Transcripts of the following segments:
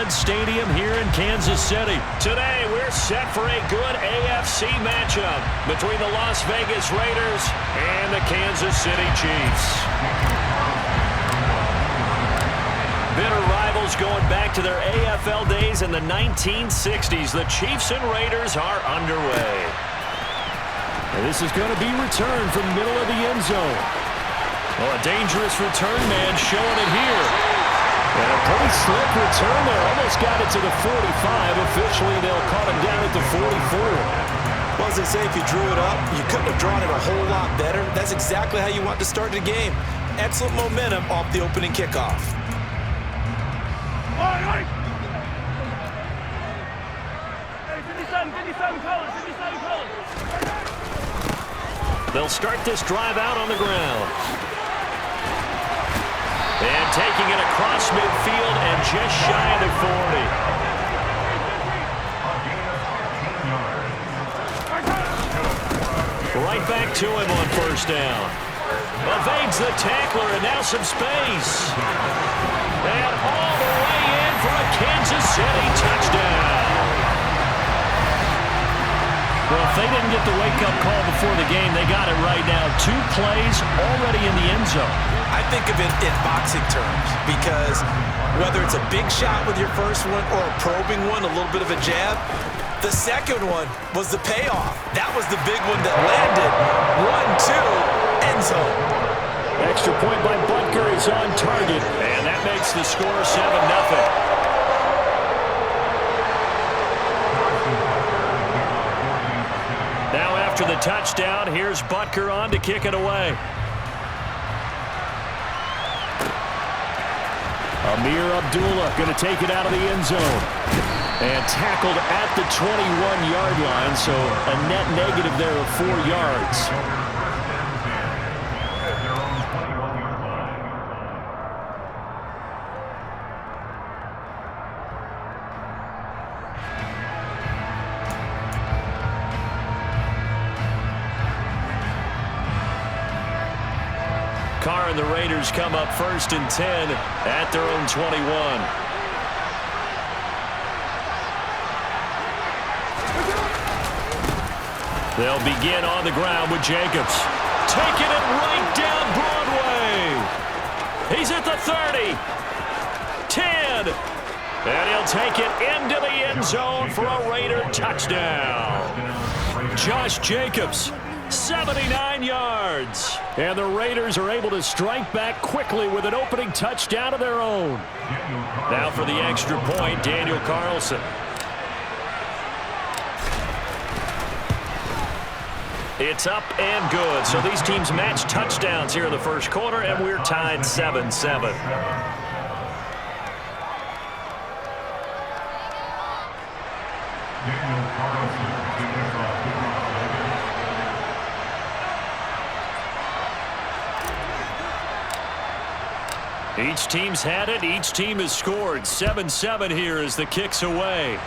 Arrowhead Stadium here in Kansas City. Today, we're set for a good AFC matchup between the Las Vegas Raiders and the Kansas City Chiefs. Bitter rivals going back to their AFL days in the 1960s. The Chiefs and Raiders are underway. And this is going to be returned from the middle of the end zone. Well, a dangerous return man showing it here. And a pretty slick return there. Almost got it to the 45. Officially, they'll call him down at the 44. Well, as they say, if you drew it up, you couldn't have drawn it a whole lot better. That's exactly how you want to start the game. Excellent momentum off the opening kickoff. Hey, 57 colors, 57 colors. They'll start this drive out on the ground. And taking it across midfield and just shy of the 40. Right back to him on first down. Evades the tackler and now some space. And all the way in for a Kansas City touchdown. Well, if they didn't get the wake-up call before the game, they got it right now. 2 plays already in the end zone. I think of it in boxing terms because whether it's a big shot with your first one or a probing one, a little bit of a jab, the second one was the payoff. That was the big one that landed. 1-2, end zone. Extra point by Butker is on target, and that makes the score 7-0. Now after the touchdown, here's Butker on to kick it away. Amir Abdullah going to take it out of the end zone. And tackled at the 21-yard line, so a net negative there of 4 yards. Carr and the Raiders come up 1st and 10 at their own 21. They'll begin on the ground with Jacobs. Taking it right down Broadway. He's at the 30. 10. And he'll take it into the end zone for a Raider touchdown. Josh Jacobs, 79 yards. And the Raiders are able to strike back quickly with an opening touchdown of their own. Now for the extra point, Daniel Carlson. It's up and good. So these teams match touchdowns here in the first quarter, and we're tied 7-7. Each team's had it. Each team has scored. 7-7 here as the kick's away.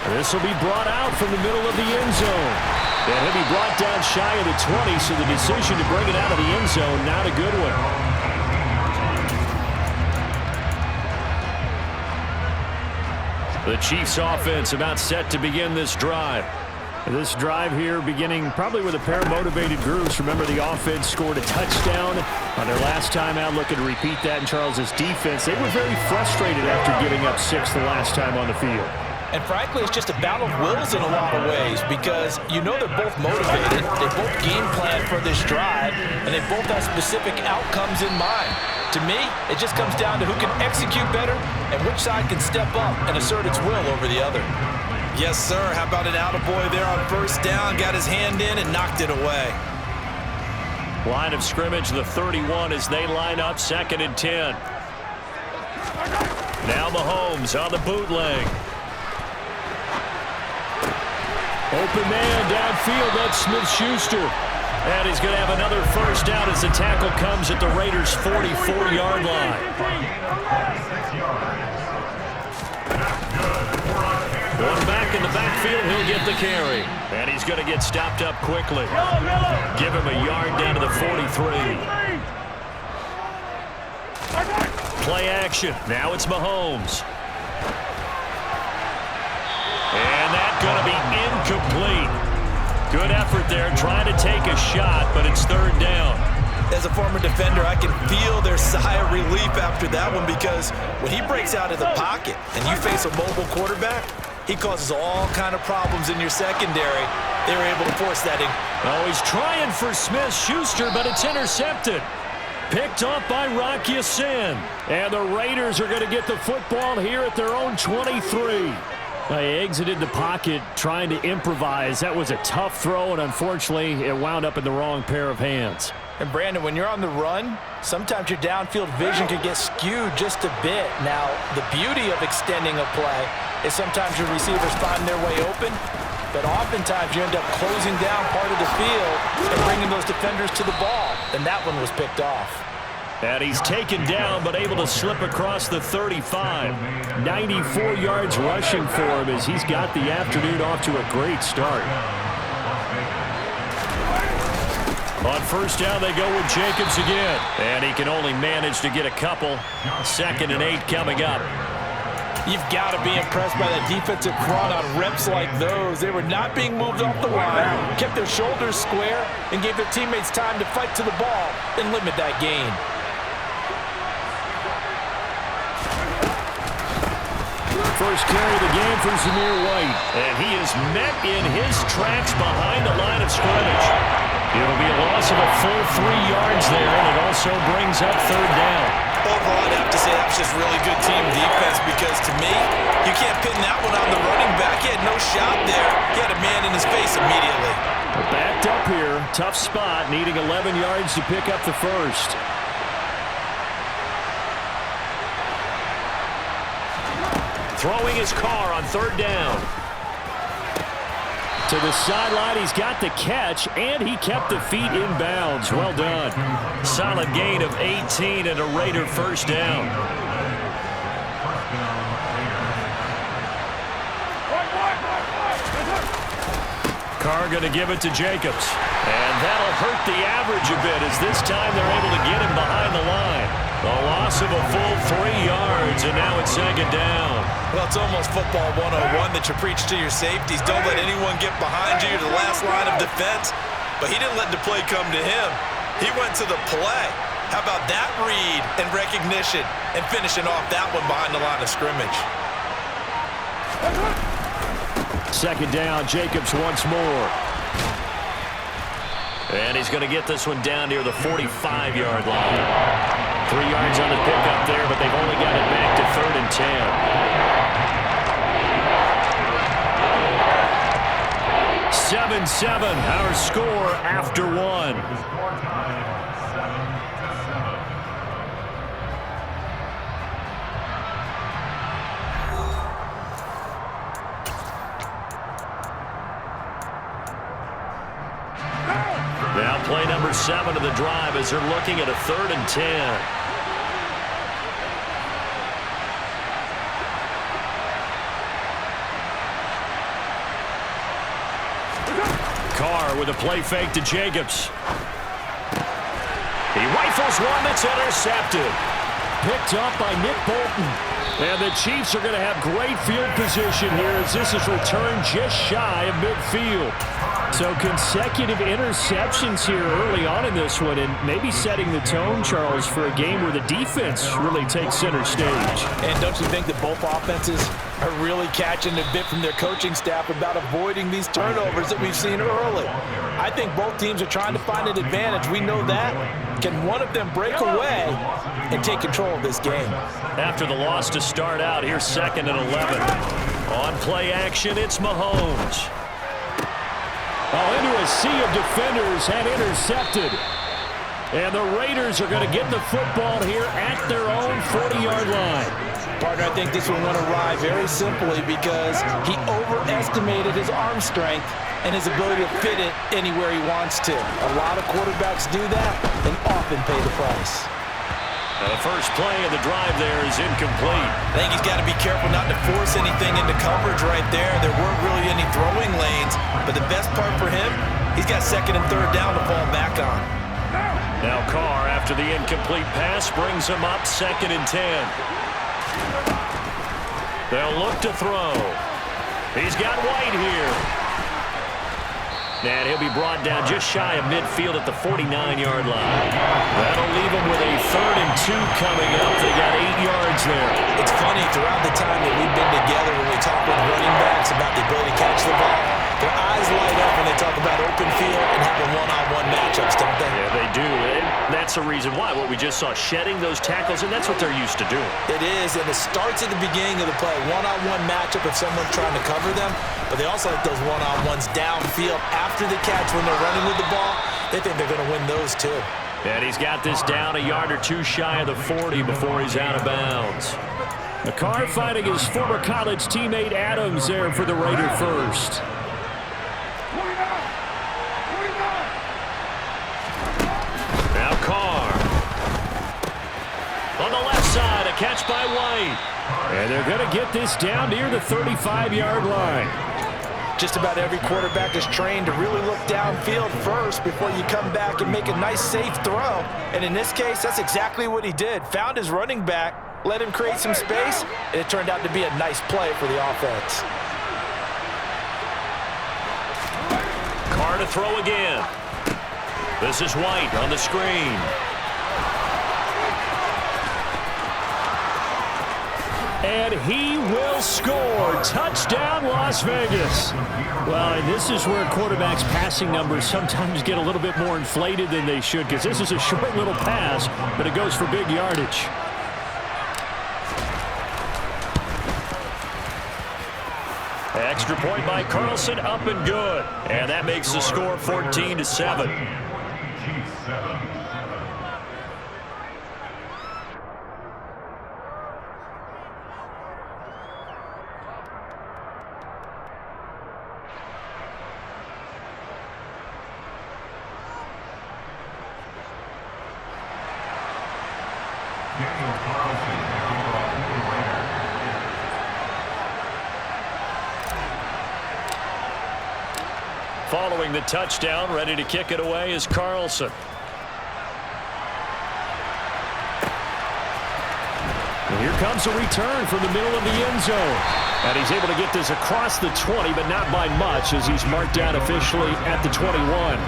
This will be brought out from the middle of the end zone. And he'll be brought down shy of the 20, so the decision to bring it out of the end zone, not a good one. The Chiefs offense about set to begin this drive. This drive here beginning probably with a pair of motivated groups. Remember, the offense scored a touchdown on their last time out. Looking to repeat that in Charles's defense. They were very frustrated after giving up 6 the last time on the field. And frankly, it's just a battle of wills in a lot of ways because you know they're both motivated. They both game plan for this drive, and they both have specific outcomes in mind. To me, it just comes down to who can execute better and which side can step up and assert its will over the other. Yes, sir. How about an attaboy there on first down? Got his hand in and knocked it away. Line of scrimmage, the 31 as they line up 2nd and 10. Now Mahomes on the bootleg. Open man downfield, that's Smith-Schuster. And he's going to have another first down as the tackle comes at the Raiders' 44-yard line. One back in the backfield, he'll get the carry. And he's going to get stopped up quickly. Give him a yard down to the 43. Play action. Now it's Mahomes. And that's going to be incomplete. Good effort there trying to take a shot, but it's third down. As a former defender, I can feel their sigh of relief after that one, because when he breaks out of the pocket and you face a mobile quarterback, he causes all kind of problems in your secondary. They were able to force that in. Oh, he's trying for Smith-Schuster, but it's intercepted. Picked off by Rock Ya-Sin. And the Raiders are going to get the football here at their own 23. They exited the pocket trying to improvise. That was a tough throw, and unfortunately, it wound up in the wrong pair of hands. And Brandon, when you're on the run, sometimes your downfield vision can get skewed just a bit. Now, the beauty of extending a play is sometimes your receivers find their way open, but oftentimes you end up closing down part of the field and bringing those defenders to the ball. And that one was picked off. And he's taken down, but able to slip across the 35. 94 yards rushing for him as he's got the afternoon off to a great start. On first down, they go with Jacobs again. And he can only manage to get a couple. 2nd and 8 coming up. You've got to be impressed by that defensive front on reps like those. They were not being moved off the line, kept their shoulders square, and gave their teammates time to fight to the ball and limit that gain. First carry of the game for Zamir White. And he is met in his tracks behind the line of scrimmage. It'll be a loss of a full 3 yards there, and it also brings up third down. Overall, I'd have to say that was just really good team defense, because to me, you can't pin that one on the running back. He had no shot there. He had a man in his face immediately. Backed up here. Tough spot, needing 11 yards to pick up the first. Throwing his car on third down. To the sideline, he's got the catch, and he kept the feet in bounds. Well done. Solid gain of 18 and a Raider first down. Carr going to give it to Jacobs. And that'll hurt the average a bit, as this time they're able to get him behind the line. A loss of a full 3 yards, and now it's second down. Well, it's almost football 101 that you preach to your safeties. Don't let anyone get behind you. You're the last line of defense. But he didn't let the play come to him. He went to the play. How about that read and recognition and finishing off that one behind the line of scrimmage? Second down, Jacobs once more. And he's going to get this one down near the 45-yard line. 3 yards on the pickup there, but they've only got it back to 3rd and 10. 7-7, our score after one. Now play number 7 of the drive as they're looking at a 3rd and 10. Carr with a play fake to Jacobs. He rifles one that's intercepted. Picked up by Nick Bolton. And the Chiefs are going to have great field position here as this is returned just shy of midfield. So consecutive interceptions here early on in this one, and maybe setting the tone, Charles, for a game where the defense really takes center stage. And don't you think that both offenses are really catching a bit from their coaching staff about avoiding these turnovers that we've seen early? I think both teams are trying to find an advantage. We know that. Can one of them break away and take control of this game? After the loss to start out, here's 2nd and 11. On play action, it's Mahomes. Into a sea of defenders and intercepted. And the Raiders are going to get the football here at their own 40-yard line. Partner, I think this one went awry very simply because he overestimated his arm strength and his ability to fit it anywhere he wants to. A lot of quarterbacks do that and often pay the price. The first play of the drive there is incomplete. I think he's got to be careful not to force anything into coverage right there. There weren't really any throwing lanes, but the best part for him, he's got 2nd and 3rd down to fall back on. Now Carr, after the incomplete pass, brings him up 2nd and 10. They'll look to throw. He's got White here. And he'll be brought down just shy of midfield at the 49-yard line. That'll leave them with a 3rd and 2 coming up. They got 8 yards there. It's funny, throughout the time that we've been together, when we talk with running backs about the ability to catch the ball, their eyes light up when they talk about open field and having one-on-one matchups, don't they? Yeah, they do. And that's the reason why. What we just saw, shedding those tackles, and that's what they're used to doing. It is, and it starts at the beginning of the play. One-on-one matchup if someone's trying to cover them, but they also like those one-on-ones downfield after the catch when they're running with the ball. They think they're going to win those too. And he's got this down a yard or two shy of the 40 before he's out of bounds. McCarr fighting his former college teammate Adams there for the Raider first. Now Carr. On the left side, a catch by White. And they're going to get this down near the 35-yard line. Just about every quarterback is trained to really look downfield first before you come back and make a nice, safe throw. And in this case, that's exactly what he did. Found his running back, let him create some space, and it turned out to be a nice play for the offense. Carr to throw again. This is White on the screen. And he will score. Touchdown, Las Vegas. Well, and this is where quarterbacks' passing numbers sometimes get a little bit more inflated than they should, because this is a short little pass, but it goes for big yardage. Extra point by Carlson, up and good. And that makes the score 14-7. Following the touchdown, ready to kick it away is Carlson. And here comes a return from the middle of the end zone. And he's able to get this across the 20, but not by much, as he's marked down officially at the 21.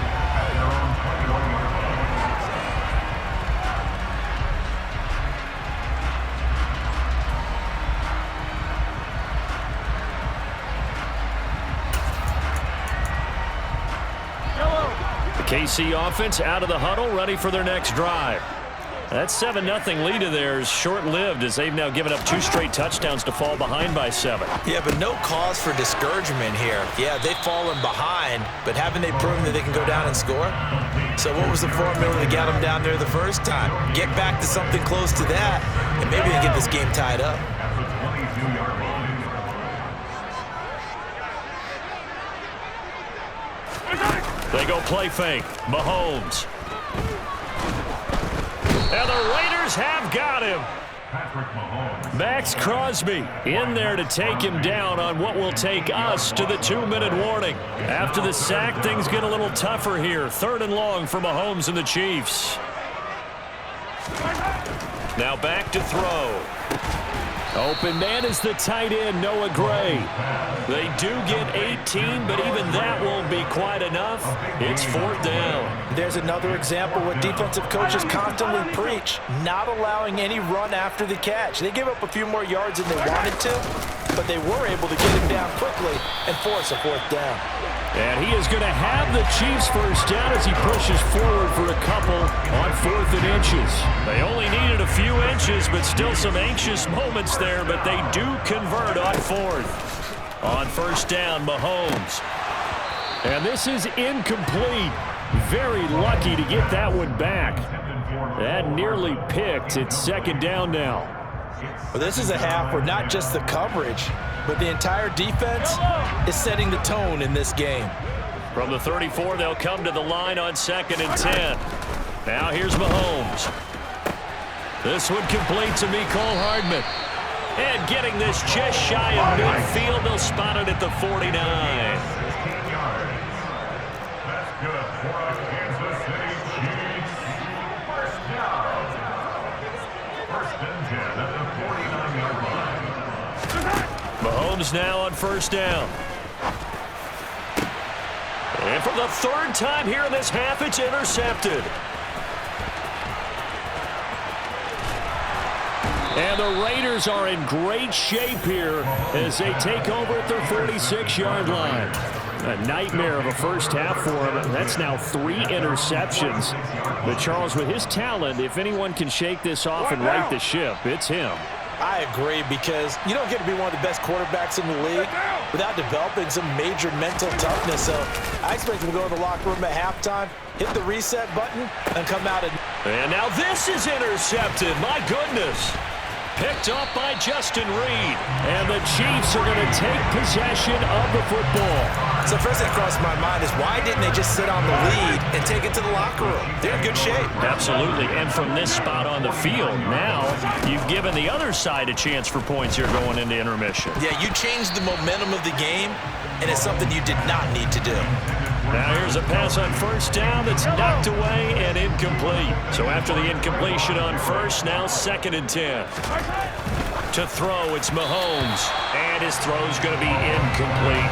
KC offense out of the huddle, ready for their next drive. That 7-0 lead of theirs short-lived, as they've now given up 2 straight touchdowns to fall behind by 7. Yeah, but no cause for discouragement here. Yeah, they've fallen behind, but haven't they proven that they can go down and score? So what was the formula to get them down there the first time? Get back to something close to that, and maybe they get this game tied up. They go play fake. Mahomes. And the Raiders have got him. Max Crosby in there to take him down on what will take us to the 2-minute warning. After the sack, things get a little tougher here. 3rd and long for Mahomes and the Chiefs. Now back to throw. Open man is the tight end, Noah Gray. They do get 18, but even that won't be quite enough. It's 4th down. There's another example what defensive coaches constantly preach, not allowing any run after the catch. They gave up a few more yards than they wanted to, but they were able to get him down quickly and force a 4th down. And he is going to have the Chiefs first down as he pushes forward for a couple on 4th and inches. They only needed a few inches, but still some anxious moments there, but they do convert on 4th. On 1st down, Mahomes. And this is incomplete. Very lucky to get that one back. That nearly picked. It's 2nd down now. Well, this is a half where not just the coverage, but the entire defense is setting the tone in this game. From the 34, they'll come to the line on 2nd and 10. Now here's Mahomes. This one complete to Mecole Hardman. And getting this just shy of midfield, they'll spot it at the 49. Mahomes now on first down. And for the third time here in this half, it's intercepted. And the Raiders are in great shape here as they take over at their 46-yard line. A nightmare of a first half for him. That's now 3 interceptions. But Charles, with his talent, if anyone can shake this off and right the ship, it's him. I agree, because you don't get to be one of the best quarterbacks in the league without developing some major mental toughness. So I expect him to go to the locker room at halftime, hit the reset button, and come out. And now this is intercepted. My goodness. Picked up by Justin Reed. And the Chiefs are going to take possession of the football. So first thing crossed my mind is, why didn't they just sit on the lead and take it to the locker room? They're in good shape. Absolutely. And from this spot on the field, now you've given the other side a chance for points here going into intermission. Yeah, you changed the momentum of the game, and it's something you did not need to do. Now here's a pass on first down that's knocked away and incomplete. So after the incompletion on first, now 2nd and 10. To throw, it's Mahomes. And his throw's going to be incomplete.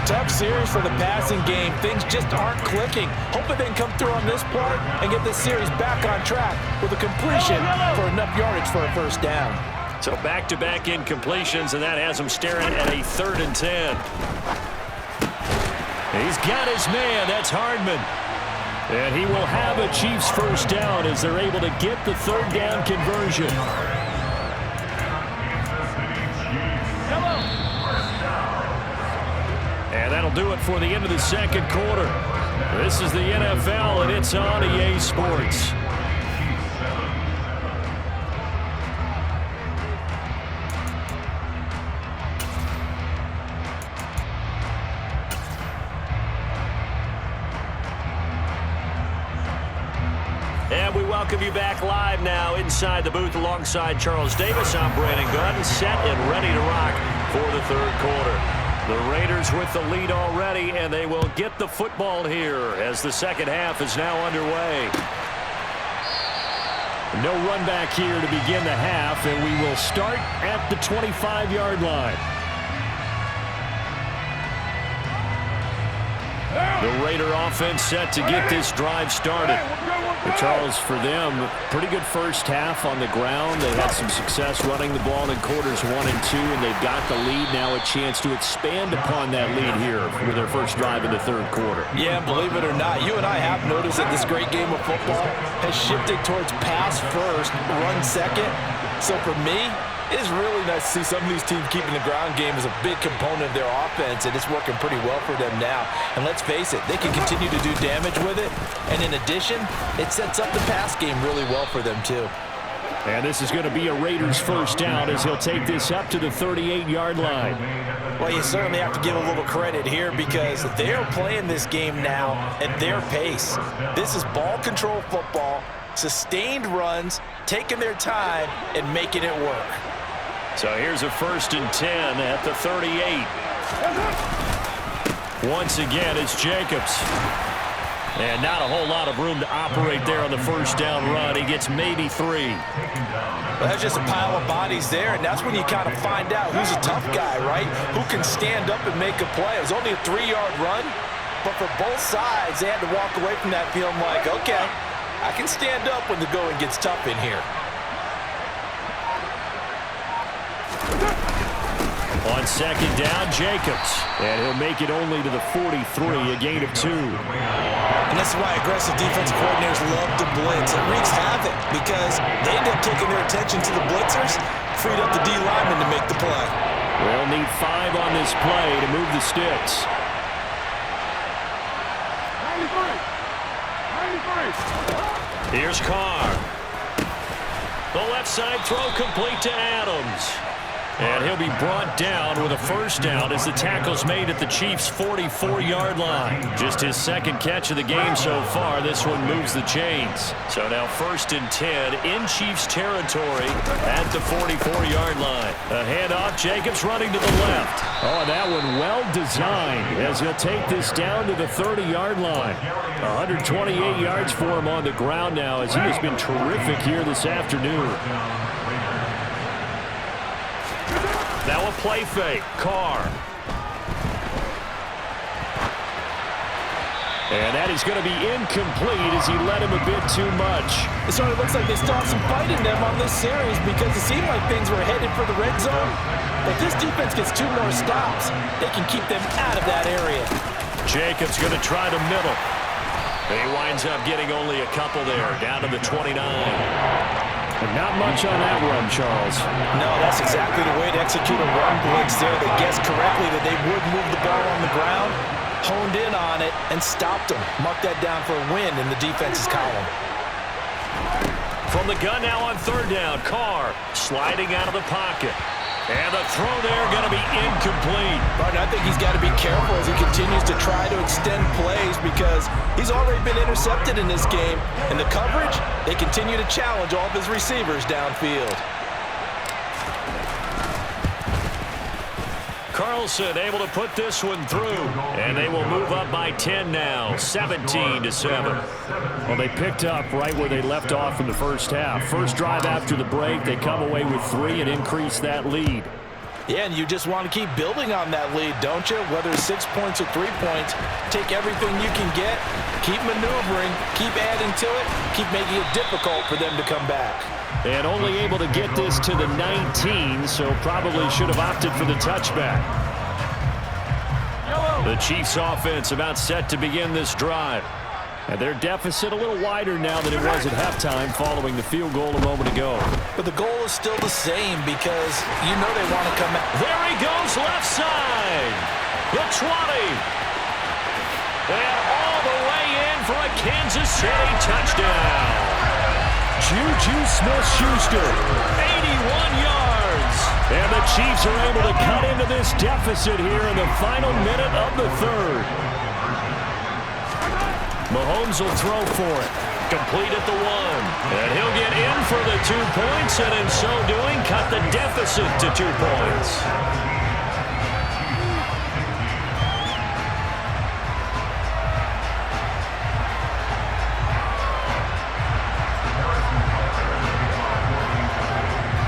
Tough series for the passing game. Things just aren't clicking. Hoping they can come through on this play and get this series back on track with a completion for enough yardage for a first down. So back-to-back incompletions, and that has him staring at a 3rd and 10. He's got his man. That's Hardman. And he will have a Chiefs first down as they're able to get the 3rd down conversion. And that'll do it for the end of the 2nd quarter. This is the NFL, and it's on EA Sports. And we welcome you back live now inside the booth alongside Charles Davis. I'm Brandon Gunn, set and ready to rock for the 3rd quarter. The Raiders with the lead already, and they will get the football here as the 2nd half is now underway. No run back here to begin the half, and we will start at the 25-yard line. The Raider offense set to get this drive started. But Charles, for them, pretty good first half on the ground. They had some success running the ball in quarters 1 and 2, and they've got the lead now, a chance to expand upon that lead here with their first drive in the 3rd quarter. Yeah, believe it or not, you and I have noticed that this great game of football has shifted towards pass first, run second. So for me, it is really nice to see some of these teams keeping the ground game as a big component of their offense, and it's working pretty well for them now. And let's face it, they can continue to do damage with it. And in addition, it sets up the pass game really well for them too. And this is going to be a Raiders first down as he'll take this up to the 38-yard line. Well, you certainly have to give a little credit here because they're playing this game now at their pace. This is ball control football, sustained runs, taking their time, and making it work. So here's a 1st and 10 at the 38. Once again, it's Jacobs. And not a whole lot of room to operate there on the first down run. He gets maybe 3. Well, that's just a pile of bodies there, and that's when you kind of find out who's a tough guy, right? Who can stand up and make a play. It was only a 3-yard run, but for both sides, they had to walk away from that feeling like, okay, I can stand up when the going gets tough in here. On 2nd down, Jacobs. And he'll make it only to the 43, a gain of 2. And that's why aggressive defensive coordinators love to blitz. It wreaks havoc because they end up taking their attention to the blitzers, freed up the D lineman to make the play. They'll need 5 on this play to move the sticks. 93. Here's Carr. The left side throw complete to Adams. And he'll be brought down with a first down as the tackle's made at the Chiefs' 44-yard line. Just his 2nd catch of the game so far. This one moves the chains. So now 1st and 10 in Chiefs territory at the 44-yard line. A handoff, Jacobs running to the left. Oh, that one well designed as he'll take this down to the 30-yard line. 128 yards for him on the ground now as he has been terrific here this afternoon. Now a play fake. Carr. And that is going to be incomplete as he led him a bit too much. It sort of looks like they still have some fight in them on this series because it seemed like things were headed for the red zone. But this defense gets 2 more stops. They can keep them out of that area. Jacobs going to try the middle. He winds up getting only a couple there, down to the 29. And not much on that run, Charles. No, that's exactly the way to execute a run blitz there. They guessed correctly that they would move the ball on the ground, honed in on it, and stopped them. Mark that down for a win in the defense's column. From the gun now on 3rd down, Carr sliding out of the pocket. And the throw there going to be incomplete. Martin, I think he's got to be careful as he continues to try to extend plays because he's already been intercepted in this game. And the coverage, they continue to challenge all of his receivers downfield. Carlson able to put this one through. And they will move up by 10 now, 17-7. Well, they picked up right where they left off in the first half. First drive after the break, they come away with 3 and increase that lead. Yeah, and you just want to keep building on that lead, don't you? Whether it's 6 points or 3 points, take everything you can get, keep maneuvering, keep adding to it, keep making it difficult for them to come back. And only able to get this to the 19, so probably should have opted for the touchback. The Chiefs offense about set to begin this drive. And their deficit a little wider now than it was at halftime following the field goal a moment ago. But the goal is still the same because you know they want to come back. There he goes, left side. The 20. And all the way in for a Kansas City touchdown. Juju Smith-Schuster, 81 yards. And the Chiefs are able to cut into this deficit here in the final minute of the 3rd. Mahomes will throw for it. Complete at the 1. And he'll get in for the 2 points, and in so doing, cut the deficit to 2 points.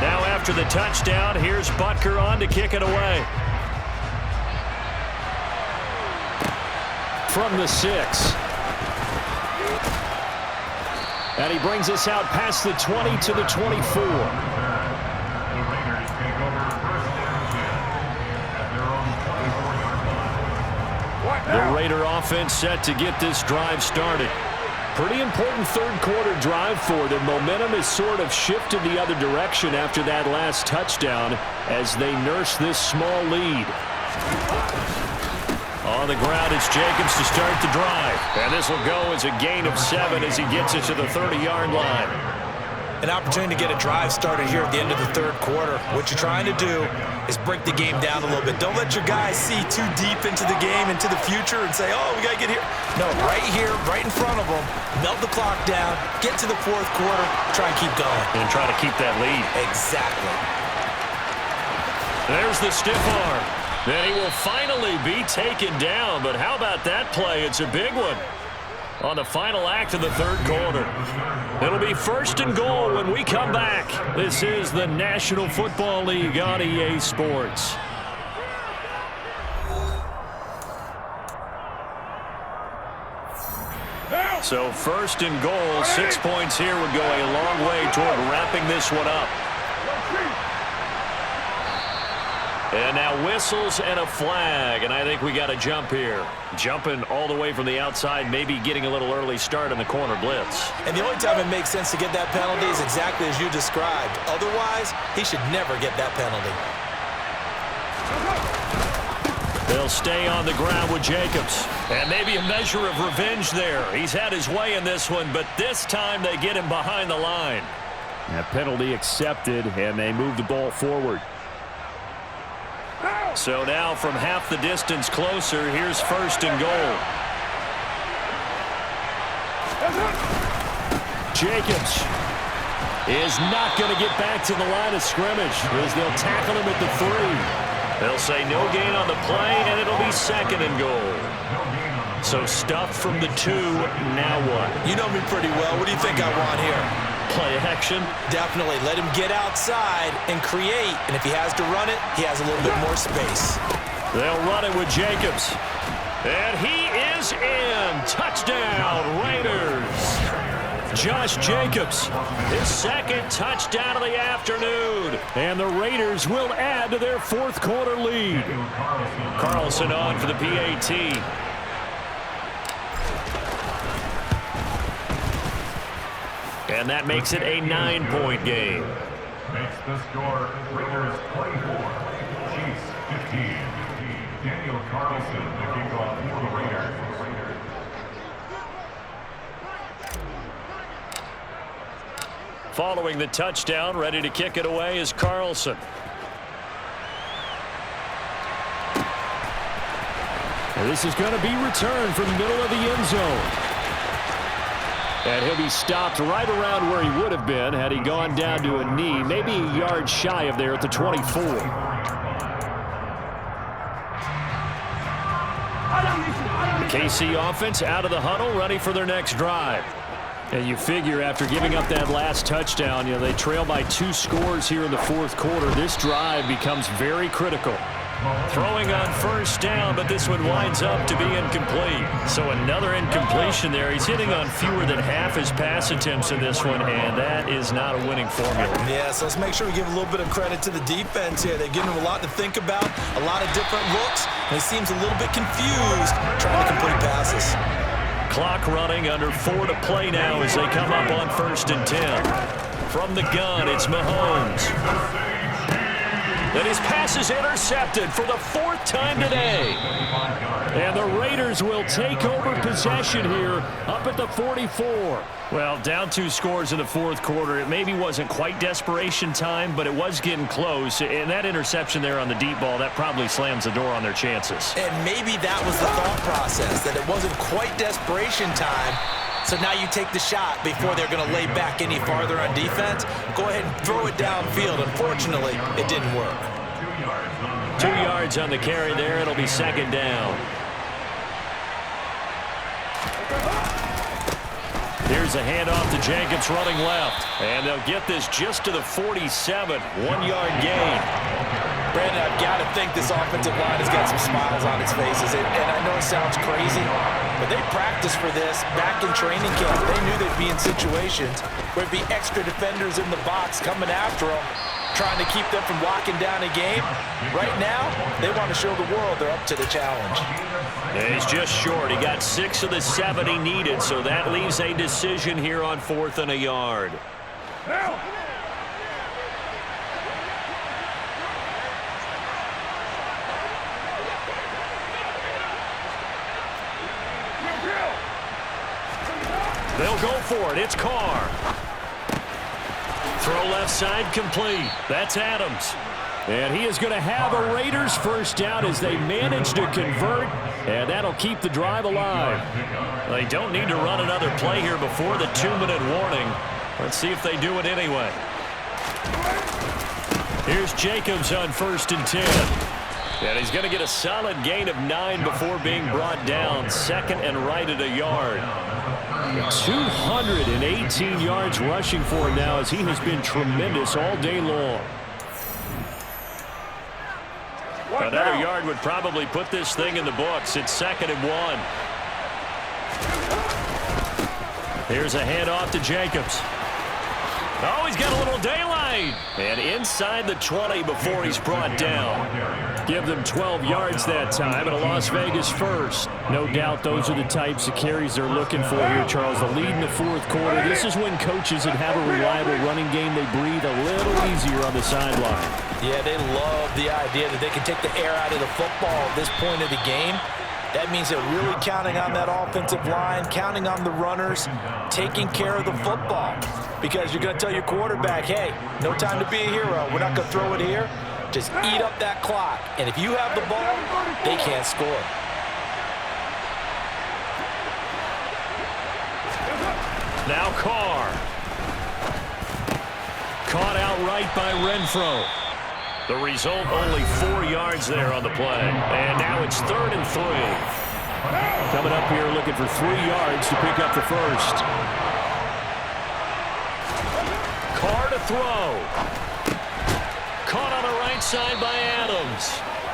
Now after the touchdown, here's Butker on to kick it away. From the 6. And he brings us out past the 20 to the 24. The Raider offense set to get this drive started. Pretty important 3rd quarter drive for them. Momentum has sort of shifted the other direction after that last touchdown as they nurse this small lead. On the ground, it's Jacobs to start the drive. And this will go as a gain of 7 as he gets it to the 30-yard line. An opportunity to get a drive started here at the end of the 3rd quarter. What you're trying to do is break the game down a little bit. Don't let your guys see too deep into the game, into the future, and say, oh, we got to get here. No, right here, right in front of them, melt the clock down, get to the 4th quarter, try and keep going. And try to keep that lead. Exactly. There's the stiff arm. Then he will finally be taken down. But how about that play? It's a big one on the final act of the 3rd quarter. It'll be 1st and goal when we come back. This is the National Football League on EA Sports. So 1st and goal, 6 points here would go a long way toward wrapping this one up. And now whistles and a flag, and I think we got a jump here. Jumping all the way from the outside, maybe getting a little early start on the corner blitz. And the only time it makes sense to get that penalty is exactly as you described. Otherwise, he should never get that penalty. They'll stay on the ground with Jacobs. And maybe a measure of revenge there. He's had his way in this one, but this time they get him behind the line. That penalty accepted, and they move the ball forward. So now from half the distance closer, here's 1st and goal. Jacobs is not going to get back to the line of scrimmage as they'll tackle him at the 3. They'll say no gain on the play, and it'll be 2nd and goal. So stuffed from the 2, now what? You know me pretty well. What do you think I want here? play action. Definitely. Let him get outside and create. And if he has to run it, he has a little bit more space. They'll run it with Jacobs. And he is in. Touchdown, Raiders. Josh Jacobs, his second touchdown of the afternoon. And the Raiders will add to their fourth quarter lead. Carlson on for the PAT. And that makes it a 9-point game. Makes the score Raiders 24, Chiefs 15. Daniel Carlson, the kickoff for the Raiders. Following the touchdown, ready to kick it away is Carlson. And this is going to be returned from the middle of the end zone. And he'll be stopped right around where he would have been had he gone down to a knee, maybe a yard shy of there at the 24. The KC offense out of the huddle, ready for their next drive. And you figure after giving up that last touchdown, they trail by 2 scores here in the fourth quarter. This drive becomes very critical. Throwing on first down, but this one winds up to be incomplete. So another incompletion there. He's hitting on fewer than half his pass attempts in this one, and that is not a winning formula. Yes, let's make sure we give a little bit of credit to the defense here. They're giving him a lot to think about, a lot of different looks, and he seems a little bit confused trying to complete passes. Clock running, under 4 to play now as they come up on 1st and 10. From the gun, it's Mahomes. And his pass is intercepted for the 4th time today. And the Raiders will take over possession here up at the 44. Well, down 2 scores in the fourth quarter. It maybe wasn't quite desperation time, but it was getting close. And that interception there on the deep ball, that probably slams the door on their chances. And maybe that was the thought process, that it wasn't quite desperation time. So now you take the shot before they're going to lay back any farther on defense. Go ahead and throw it downfield. Unfortunately, it didn't work. 2 yards on the carry there. It'll be 2nd down. Here's a handoff to Jacobs running left. And they'll get this just to the 47. 1-yard gain. Brandon, I've got to think this offensive line has got some smiles on its faces. And I know it sounds crazy, but they practiced for this back in training camp. They knew they'd be in situations where it'd be extra defenders in the box coming after them, trying to keep them from locking down a game. Right now, they want to show the world they're up to the challenge. And he's just short. He got 6 of the 7 he needed, so that leaves a decision here on 4th and a yard. They'll go for it. It's Carr. Throw left side complete. That's Adams. And he is going to have a Raiders first down as they manage to convert, and that'll keep the drive alive. They don't need to run another play here before the 2-minute warning. Let's see if they do it anyway. Here's Jacobs on 1st and 10. And he's going to get a solid gain of 9 before being brought down. 2nd and right at a yard. 218 yards rushing for him now as he has been tremendous all day long. Another yard would probably put this thing in the books. It's 2nd and 1. Here's a handoff to Jacobs. Oh, he's got a little daylight. And inside the 20 before he's brought down. Give them 12 yards that time and a Las Vegas first. No doubt those are the types of carries they're looking for here, Charles. The lead in the fourth quarter. This is when coaches that have a reliable running game, they breathe a little easier on the sideline. Yeah, they love the idea that they can take the air out of the football at this point of the game. That means they're really counting on that offensive line, counting on the runners, taking care of the football. Because you're going to tell your quarterback, hey, no time to be a hero. We're not going to throw it here. Just eat up that clock. And if you have the ball, they can't score. Now Carr. Caught outright by Renfro. The result, only 4 yards there on the play. And now it's 3rd and 3. Coming up here looking for 3 yards to pick up the first. throw. Caught on the right side by Adams.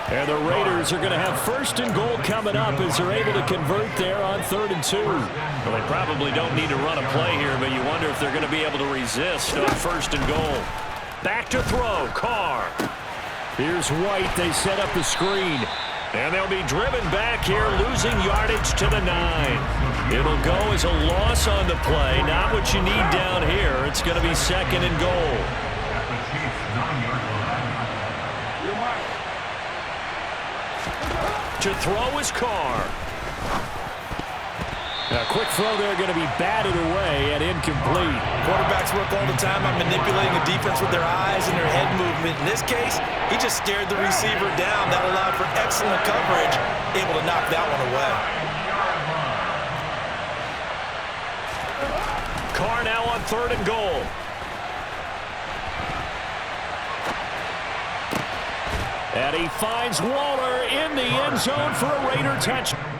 And the Raiders are going to have first and goal coming up as they're able to convert there on 3rd and 2. Well, they probably don't need to run a play here, but you wonder if they're going to be able to resist on 1st and goal. Back to throw, Carr. Here's White. They set up the screen. And they'll be driven back here, losing yardage to the 9. It'll go as a loss on the play. Not what you need down here. It's going to be 2nd and goal. At the Chiefs' 9-yard line. To throw is Carr. A quick throw there going to be batted away and incomplete. Quarterbacks work all the time on manipulating a defense with their eyes and their head movement. In this case, he just stared the receiver down. That allowed for excellent coverage, able to knock that one away. Carr now on 3rd and goal. And he finds Waller in the end zone for a Raider touchdown.